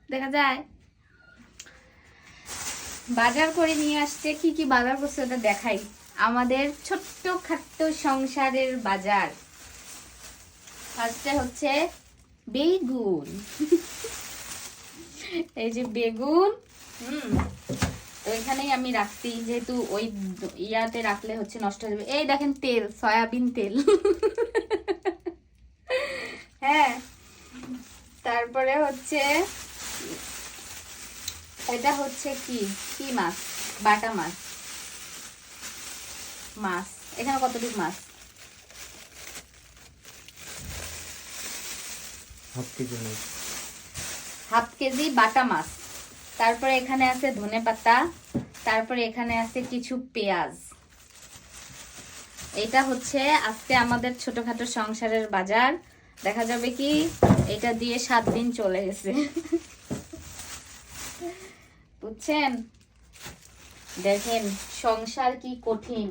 দেখা যায়। বাজার করে নিয়ে আসছে, কি কি বাজার করছে ওটা দেখাই। আমাদের ছোট্ট খাট্ট সংসারের বাজার। ফার্স্টে হচ্ছে বেগুন। এই যে বেগুন, তো এখানেই আমি রাখছি, যেহেতু ওই ইয়াতে রাখলে হচ্ছে নষ্ট হয়ে যাবে। এই দেখেন তেল, সয়াবিন তেল। হ্যাঁ, তারপরে হচ্ছে এটা হচ্ছে কি কি মাছ, বাটা মাছ। মাছ এখানে কতটুকু মাছ? হাফ কেজি বাটা মাছ। তারপরে এখানে আছে ধনেপাতা, তারপরে এখানে আছে কিছু পেঁয়াজ। এটা হচ্ছে আজকে আমাদের ছোটখাটো সংসারের বাজার। দেখা যাবে কি এটা দিয়ে 7 দিন চলে গেছে। বুঝছেন? দেখেন সংসার কি কঠিন।